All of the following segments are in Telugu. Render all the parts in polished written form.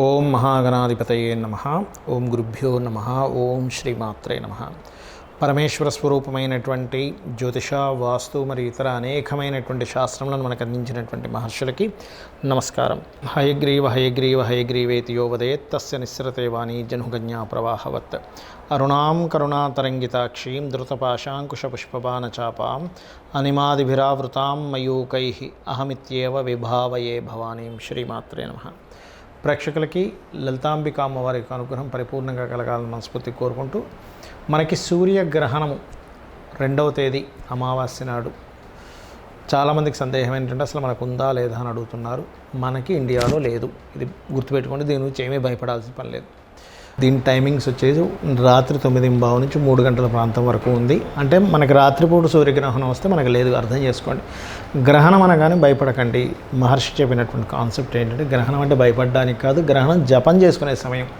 ఓం మహాగణాధిపతయే నమః. ఓం గురుభ్యో నమః. ఓం శ్రీమాత్రే నమః. పరమేశ్వర స్వరూపమైనటువంటి జ్యోతిష, వాస్తు మరియు ఇతర అనేకమైనటువంటి శాస్త్రములను మనకు అందించినటువంటి మహర్షులకి నమస్కారం. హయగ్రీవ హయగ్రీవ హయగ్రీవేతి యో వదేత్ తస్య నిస్సరతే వాణి జనుగన్యా ప్రవాహవత్. అరుణాం కరుణాతరంగితాక్షీం ధృతపాశాంకుశపుష్పబాణచాపాం అనిమాదిభిరావృతాం మయూకైః అహమిత్యేవ విభావయే భవానీం. శ్రీమాత్రే నమః. ప్రేక్షకులకి లలితాంబిక అమ్మవారి యొక్క అనుగ్రహం పరిపూర్ణంగా కలగాలని మనస్ఫూర్తి కోరుకుంటూ, మనకి సూర్యగ్రహణము 2వ తేదీ అమావాస్య నాడు. చాలామందికి సందేహం ఏంటంటే అసలు మనకు ఉందా లేదా అని అడుగుతున్నారు. మనకి ఇండియాలో లేదు, ఇది గుర్తుపెట్టుకోండి. దీని గురించి ఏమీ భయపడాల్సిన పని లేదు. దీని టైమింగ్స్ వచ్చేసి రాత్రి 9:15 నుంచి 3 గంటల ప్రాంతం వరకు ఉంది. అంటే మనకి రాత్రిపూట సూర్యగ్రహణం వస్తే మనకు లేదు, అర్థం చేసుకోండి. గ్రహణం అనగానే భయపడకండి. మహర్షి చెప్పినటువంటి కాన్సెప్ట్ ఏంటంటే, గ్రహణం అంటే భయపడడానికి కాదు, గ్రహణం జపం చేసుకునే సమయం.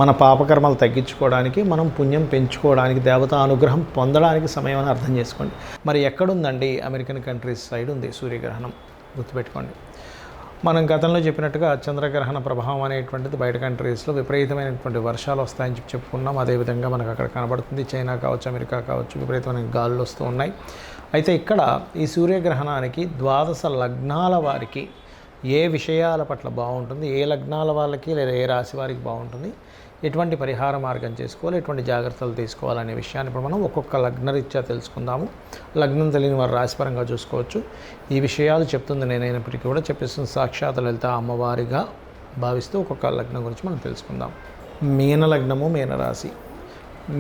మన పాపకర్మలు తగ్గించుకోవడానికి, మనం పుణ్యం పెంచుకోవడానికి, దేవతా అనుగ్రహం పొందడానికి సమయం అని అర్థం చేసుకోండి. మరి ఎక్కడుందండి? అమెరికన్ కంట్రీస్ సైడ్ ఉంది సూర్యగ్రహణం, గుర్తుపెట్టుకోండి. మనం గతంలో చెప్పినట్టుగా చంద్రగ్రహణ ప్రభావం అనేటువంటిది బయట కంట్రీస్లో విపరీతమైనటువంటి వర్షాలు వస్తాయని చెప్పుకున్నాం. అదేవిధంగా మనకు అక్కడ కనబడుతుంది. చైనా కావచ్చు, అమెరికా కావచ్చు, విపరీతమైన గాలులు వస్తూ ఉన్నాయి. అయితే ఇక్కడ ఈ సూర్యగ్రహణానికి 12 లగ్నాల వారికి ఏ విషయాల పట్ల బాగుంటుంది, ఏ లగ్నాల వాళ్ళకి లేదా ఏ రాశి వారికి బాగుంటుంది, ఎటువంటి పరిహార మార్గం చేసుకోవాలి, ఎటువంటి జాగ్రత్తలు తీసుకోవాలనే విషయాన్ని ఇప్పుడు మనం ఒక్కొక్క లగ్నరీత్యా తెలుసుకుందాము. లగ్నం తెలియని వారు రాశిపరంగా చూసుకోవచ్చు. ఈ విషయాలు చెప్తుంది నేనైనప్పటికీ కూడా చెప్పిస్తుంది సాక్షాత్ లలిత అమ్మవారిగా భావిస్తూ ఒక్కొక్క లగ్నం గురించి మనం తెలుసుకుందాం. మీన లగ్నము, మీనరాశి.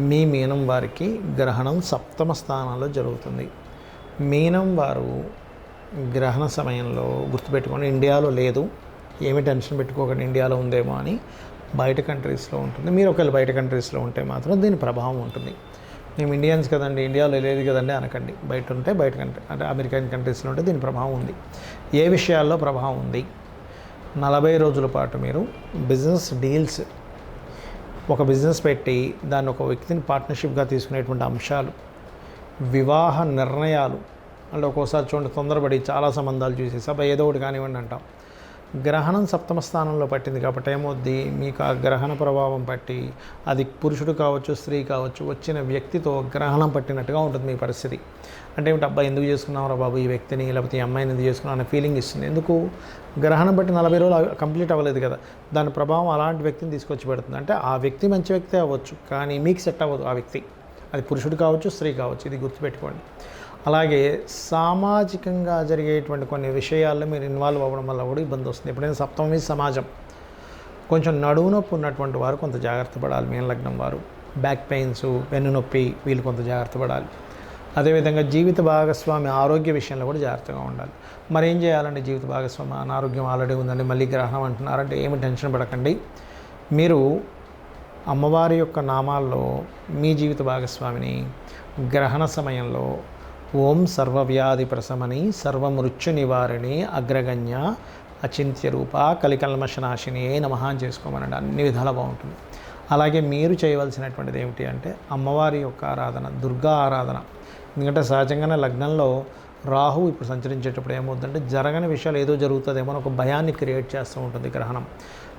మీ మీనం వారికి గ్రహణం 7వ స్థానంలో జరుగుతుంది. మీనం వారు గ్రహణ సమయంలో గుర్తుపెట్టుకొని, ఇండియాలో లేదు, ఏమి టెన్షన్ పెట్టుకోకండి, ఇండియాలో ఉందేమో అని. బయట కంట్రీస్లో ఉంటుంది. మీరు ఒకవేళ బయట కంట్రీస్లో ఉంటే మాత్రం దీని ప్రభావం ఉంటుంది. మేము ఇండియన్స్ కదండి, ఇండియాలో లేదు కదండి అనకండి. బయట ఉంటే బయట కంట్రీ అంటే అమెరికన్ కంట్రీస్లో ఉంటే దీని ప్రభావం ఉంది. ఏ విషయాల్లో ప్రభావం ఉంది? 40 రోజుల పాటు మీరు బిజినెస్ డీల్స్, ఒక బిజినెస్ పెట్టి దాన్ని ఒక వ్యక్తిని పార్ట్నర్షిప్గా తీసుకునేటువంటి అంశాలు, వివాహ నిర్ణయాలు. అంటే ఒక్కోసారి చూడండి, తొందరపడి చాలా సంబంధాలు చూసేసి అబ్బాయి ఏదో ఒకటి కానివ్వండి అంటాం. గ్రహణం 7వ స్థానంలో పట్టింది కాబట్టి ఏమవుద్ది, మీకు ఆ గ్రహణ ప్రభావం పట్టి, అది పురుషుడు కావచ్చు, స్త్రీ కావచ్చు, వచ్చిన వ్యక్తితో గ్రహణం పట్టినట్టుగా ఉంటుంది మీ పరిస్థితి. అంటే ఏమిటి, అబ్బాయి ఎందుకు చేసుకున్నావురా బాబు ఈ వ్యక్తిని, లేకపోతే ఈ అమ్మాయిని ఎందుకు చేసుకున్నావు అనే ఫీలింగ్ ఇస్తుంది. ఎందుకు? గ్రహణం బట్టి 40 రోజులు కంప్లీట్ అవ్వలేదు కదా, దాని ప్రభావం అలాంటి వ్యక్తిని తీసుకొచ్చి పెడుతుంది. అంటే ఆ వ్యక్తి మంచి వ్యక్తి అవ్వచ్చు, కానీ మీకు సెట్ అవ్వదు ఆ వ్యక్తి. అది పురుషుడు కావచ్చు, స్త్రీ కావచ్చు, ఇది గుర్తుపెట్టుకోండి. అలాగే సామాజికంగా జరిగేటువంటి కొన్ని విషయాల్లో మీరు ఇన్వాల్వ్ అవ్వడం వల్ల కూడా ఇబ్బంది వస్తుంది. ఎప్పుడైనా సప్తమి సమాజం, కొంచెం నడువు నొప్పి ఉన్నటువంటి వారు కొంత జాగ్రత్త పడాలి. మీన లగ్నం వారు బ్యాక్ పెయిన్స్, వెన్ను నొప్పి, వీళ్ళు కొంత జాగ్రత్త పడాలి. అదేవిధంగా జీవిత భాగస్వామి ఆరోగ్య విషయంలో కూడా జాగ్రత్తగా ఉండాలి. మరి ఏం చేయాలంటే, జీవిత భాగస్వామి అనారోగ్యం ఆల్రెడీ ఉందండి, మళ్ళీ గ్రహణం అంటున్నారంటే ఏమి టెన్షన్ పడకండి. మీరు అమ్మవారి యొక్క నామాల్లో మీ జీవిత భాగస్వామిని గ్రహణ సమయంలో ఓం సర్వవ్యాధి ప్రశమని సర్వమృత్యు నివారిణి అగ్రగణ్య అచింత్య రూప కలికల్మషనాశిని నమః అని చేసుకోమనండి. అన్ని విధాలా బాగుంటుంది. అలాగే మీరు చేయవలసినటువంటిది ఏమిటి అంటే, అమ్మవారి యొక్క ఆరాధన, దుర్గా ఆరాధన. ఎందుకంటే సహజంగానే లగ్నంలో రాహు ఇప్పుడు సంచరించేటప్పుడు ఏమవుతుందంటే, జరగని విషయాలు ఏదో జరుగుతుందేమో అని ఒక భయాన్ని క్రియేట్ చేస్తూ ఉంటుంది గ్రహణం.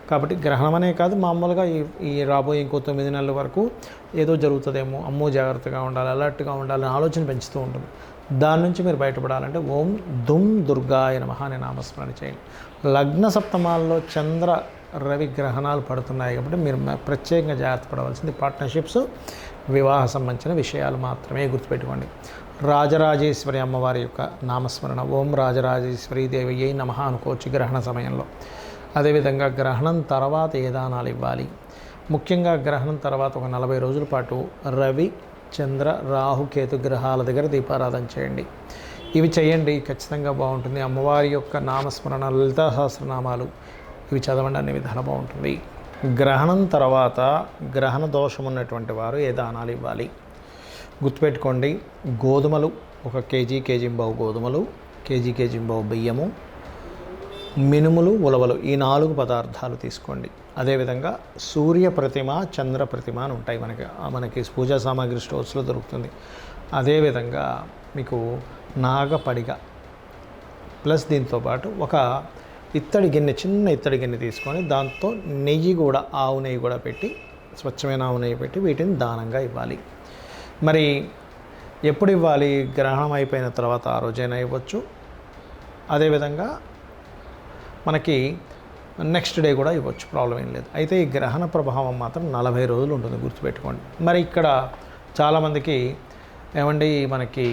కాబట్టి గ్రహణం అనే కాదు, మామూలుగా ఈ రాబోయే ఇంకో 9 నెలల వరకు ఏదో జరుగుతుందేమో, అమ్మో జాగ్రత్తగా ఉండాలి, అలర్ట్గా ఉండాలని ఆలోచన పెంచుతూ ఉంటుంది. దాని నుంచి మీరు బయటపడాలంటే ఓం దుమ్ దుర్గాయ నమః అనే నామస్మరణ చేయండి. లగ్న సప్తమాల్లో చంద్ర రవి గ్రహణాలు పడుతున్నాయి కాబట్టి మీరు ప్రత్యేకంగా జాగ్రత్త పడవలసింది పార్ట్నర్షిప్స్, వివాహ సంబంధించిన విషయాలు మాత్రమే గుర్తుపెట్టుకోండి. రాజరాజేశ్వరి అమ్మవారి యొక్క నామస్మరణ ఓం రాజరాజేశ్వరి దేవయ్యై నమః అనుకోవచ్చు గ్రహణ సమయంలో. అదేవిధంగా గ్రహణం తర్వాత ఏ దానాలు ఇవ్వాలి? ముఖ్యంగా గ్రహణం తర్వాత ఒక 40 రోజుల పాటు రవి, చంద్ర, రాహు, కేతు గ్రహాల దగ్గర దీపారాధన చేయండి. ఇవి చేయండి, ఖచ్చితంగా బాగుంటుంది. అమ్మవారి యొక్క నామస్మరణ, లలితా సహస్రనామాలు ఇవి చదవండి, అన్ని విధాలు బాగుంటుంది. గ్రహణం తర్వాత గ్రహణ దోషం ఉన్నటువంటి వారు ఏ దానాలు ఇవ్వాలి? గుర్తుపెట్టుకోండి, గోధుమలు 1 కేజీ, కేజీంబావు గోధుమలు, కేజీంబావు బియ్యము, మినుములు, ఉలవలు, ఈ 4 పదార్థాలు తీసుకోండి. అదేవిధంగా సూర్య ప్రతిమ, చంద్ర ప్రతిమ అని ఉంటాయి మనకి పూజా సామాగ్రి స్టోర్స్లో దొరుకుతుంది. అదేవిధంగా మీకు నాగపడిగ ప్లస్ దీంతోపాటు ఒక ఇత్తడి గిన్నె, చిన్న ఇత్తడి గిన్నె తీసుకొని దాంతో నెయ్యి కూడా, ఆవు నెయ్యి కూడా పెట్టి, స్వచ్ఛమైన ఆవు నెయ్యి పెట్టి వీటిని దానంగా ఇవ్వాలి. మరి ఎప్పుడు ఇవ్వాలి? గ్రహణం అయిపోయిన తర్వాత ఆ రోజైనా ఇవ్వచ్చు. అదేవిధంగా మనకి నెక్స్ట్ డే కూడా ఇవ్వచ్చు, ప్రాబ్లం ఏం లేదు. అయితే ఈ గ్రహణ ప్రభావం మాత్రం 40 రోజులు ఉంటుంది, గుర్తుపెట్టుకోండి. మరి ఇక్కడ చాలామందికి ఏమండి మనకి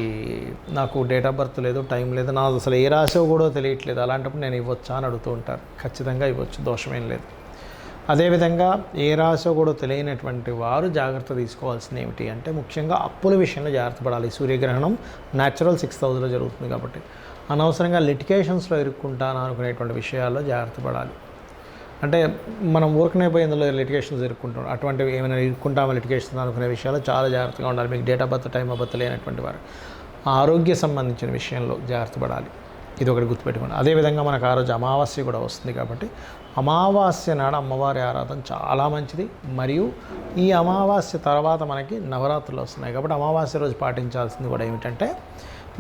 నాకు డేట్ ఆఫ్ బర్త్ లేదు, టైం లేదు, నాకు అసలు ఏ రాశో కూడా తెలియట్లేదు, అలాంటప్పుడు నేను ఇవ్వచ్చా అని అడుగుతూ ఉంటారు. ఖచ్చితంగా ఇవ్వచ్చు, దోషమేం లేదు. అదేవిధంగా ఏ రాశో కూడా తెలియనటువంటి వారు జాగ్రత్త తీసుకోవాల్సింది ఏమిటి అంటే, ముఖ్యంగా అప్పుల విషయంలో జాగ్రత్త పడాలి. సూర్యగ్రహణం న్యాచురల్ 6th హౌస్లో జరుగుతుంది కాబట్టి అనవసరంగా లిటికేషన్స్లో ఇరుక్కుంటాను అనుకునేటువంటి విషయాల్లో జాగ్రత్త పడాలి. అంటే మనం ఊరికనే పోయి ఇందులో లిటిగేషన్స్ ఇరుక్కుంటాం, అటువంటివి ఏమైనా ఇరుక్కుంటామో లిటిగేషన్స్ అనుకునే విషయాల్లో చాలా జాగ్రత్తగా ఉండాలి. మీకు date of birth, time of birth లేనటువంటి వారు ఆరోగ్య సంబంధించిన విషయంలో జాగ్రత్త పడాలి. ఇది ఒకటి గుర్తుపెట్టుకోండి. అదేవిధంగా మనకు ఆ రోజు అమావాస్య కూడా వస్తుంది కాబట్టి అమావాస్య నాడు అమ్మవారి ఆరాధన చాలా మంచిది. మరియు ఈ అమావాస్య తర్వాత మనకి నవరాత్రులు వస్తున్నాయి కాబట్టి అమావాస్య రోజు పాటించాల్సింది కూడా ఏమిటంటే,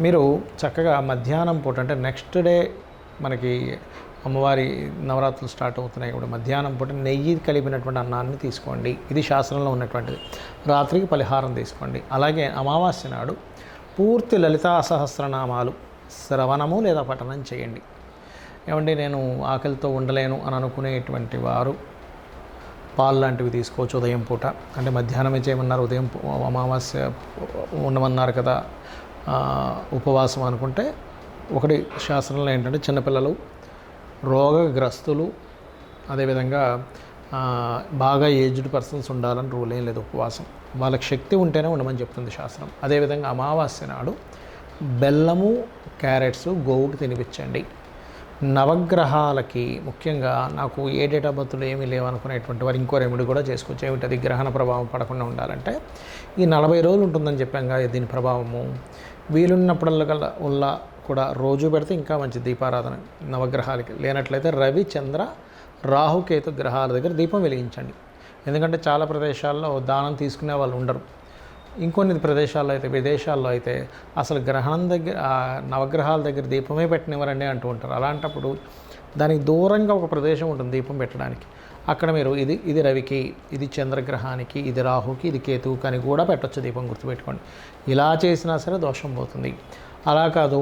మీరు చక్కగా మధ్యాహ్నం పూట, అంటే నెక్స్ట్ డే మనకి అమ్మవారి నవరాత్రులు స్టార్ట్ అవుతున్నాయి కాబట్టి మధ్యాహ్నం పూట నెయ్యి కలిపినటువంటి అన్నాన్ని తీసుకోండి. ఇది శాస్త్రంలో ఉన్నటువంటిది. రాత్రికి పలహారం తీసుకోండి. అలాగే అమావాస్య నాడు పూర్తి లలితా సహస్రనామాలు శ్రవణము లేదా పఠనం చేయండి. ఏమండి నేను ఆకలితో ఉండలేను అని అనుకునేటువంటి వారు పాలు లాంటివి తీసుకోవచ్చు ఉదయం పూట. అంటే మధ్యాహ్నమే చేయమన్నారు, ఉదయం అమావాస్య ఉండమన్నారు కదా, ఉపవాసం అనుకుంటే ఒకటి శాస్త్రంలో ఏంటంటే చిన్నపిల్లలు, రోగగ్రస్తులు, అదేవిధంగా బాగా ఏజ్డ్ పర్సన్స్ ఉండాలని రూల్ ఏం లేదు. ఉపవాసం వాళ్ళకి శక్తి ఉంటేనే ఉండమని చెప్తుంది శాస్త్రం. అదేవిధంగా అమావాస్య నాడు బెల్లము, క్యారెట్స్ గోవుకి తినిపించండి. నవగ్రహాలకి ముఖ్యంగా నాకు ఏ డేట్ ఆఫ్ బర్త్లో ఏమీ లేవనుకునేటువంటి వారు ఇంకో రెమెడీ కూడా చేసుకోవచ్చు. ఏమిటది? గ్రహణ ప్రభావం పడకుండా ఉండాలంటే ఈ 40 రోజులు ఉంటుందని చెప్పాం కదా దీని ప్రభావము, వీలున్నప్పుడల్లా కూడా రోజు పెడితే ఇంకా మంచి దీపారాధన నవగ్రహాలకి. లేనట్లయితే రవి, చంద్ర, రాహుకేతు గ్రహాల దగ్గర దీపం వెలిగించండి. ఎందుకంటే చాలా ప్రదేశాల్లో దానం తీసుకునే వాళ్ళు ఉండరు. ఇంకొన్ని ప్రదేశాల్లో అయితే, విదేశాల్లో అయితే అసలు గ్రహణం దగ్గర, నవగ్రహాల దగ్గర దీపమే పెట్టనివ్వరండి అంటూ ఉంటారు. అలాంటప్పుడు దానికి దూరంగా ఒక ప్రదేశం ఉంటుంది దీపం పెట్టడానికి. అక్కడ మీరు ఇది రవికి, ఇది చంద్రగ్రహానికి, ఇది రాహుకి, ఇది కేతువుకి అని కూడా పెట్టవచ్చు దీపం, గుర్తుపెట్టుకోండి. ఇలా చేసినా సరే దోషం పోతుంది. అలా కాదు,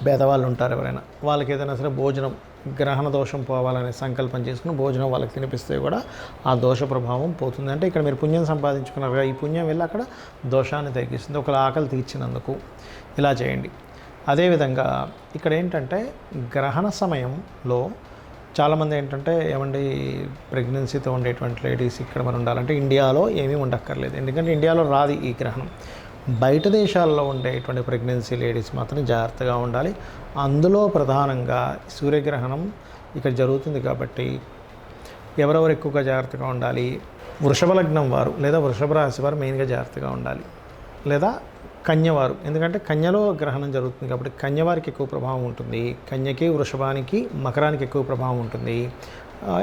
పేదవాళ్ళు ఉంటారు ఎవరైనా, వాళ్ళకి ఏదైనా సరే భోజనం, గ్రహణ దోషం పోవాలనే సంకల్పం చేసుకుని భోజనం వాళ్ళకి తినిపిస్తే కూడా ఆ దోష ప్రభావం పోతుంది. అంటే ఇక్కడ మీరు పుణ్యం సంపాదించుకున్నారు కదా, ఈ పుణ్యం వెళ్ళి అక్కడ దోషాన్ని తగ్గిస్తుంది. ఒకళ్ళ ఆకలి తీర్చినందుకు ఇలా చేయండి. అదేవిధంగా ఇక్కడ ఏంటంటే గ్రహణ సమయంలో చాలామంది ఏంటంటే, ఏమండి ప్రెగ్నెన్సీతో ఉండేటువంటి లేడీస్ ఇక్కడ మనం ఉండాలంటే ఇండియాలో ఏమీ ఉండక్కర్లేదు. ఎందుకంటే ఇండియాలో రాదు ఈ గ్రహణం. బయట దేశాల్లో ఉండేటువంటి ప్రెగ్నెన్సీ లేడీస్ మాత్రం జాగ్రత్తగా ఉండాలి. అందులో ప్రధానంగా సూర్యగ్రహణం ఇక్కడ జరుగుతుంది కాబట్టి ఎవరెవరు ఎక్కువగా జాగ్రత్తగా ఉండాలి? వృషభ లగ్నం వారు లేదా వృషభ రాశి వారు మెయిన్గా జాగ్రత్తగా ఉండాలి, లేదా కన్యవారు. ఎందుకంటే కన్యలో గ్రహణం జరుగుతుంది కాబట్టి కన్యవారికి ఎక్కువ ప్రభావం ఉంటుంది. కన్యకి, వృషభానికి, మకరానికి ఎక్కువ ప్రభావం ఉంటుంది.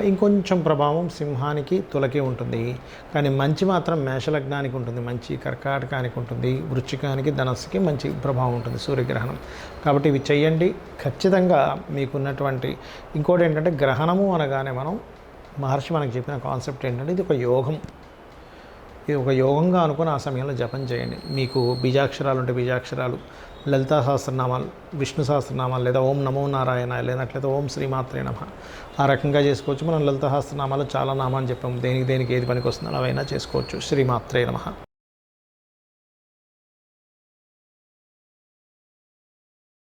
ఇంకొంచెం ప్రభావం సింహానికి, తులకి ఉంటుంది. కానీ మంచి మాత్రం మేషలగ్నానికి ఉంటుంది, మంచి కర్కాటకానికి ఉంటుంది, వృశ్చికానికి, ధనస్సుకి మంచి ప్రభావం ఉంటుంది సూర్యగ్రహణం. కాబట్టి ఇవి చెయ్యండి ఖచ్చితంగా. మీకున్నటువంటి ఇంకోటి ఏంటంటే, గ్రహణము అనగానే మహర్షి మనకు చెప్పిన కాన్సెప్ట్ ఏంటంటే, ఇది ఒక యోగం. ఇది ఒక యోగంగా అనుకుని ఆ సమయంలో జపం చేయండి. మీకు బీజాక్షరాలు ఉంటే బీజాక్షరాలు, లలితా సహస్రనామాలు, విష్ణు సహస్రనామాలు, లేదా ఓం నమో నారాయణ, లేనట్లయితే ఓం శ్రీమాత్రే నమః, ఆ రకంగా చేసుకోవచ్చు. మనం లలితా సహస్రనామాలు చాలా నామాన్ని చెప్పాము, దేనికి ఏది పనికి వస్తుందో అవైనా చేసుకోవచ్చు. శ్రీమాత్రే నమః.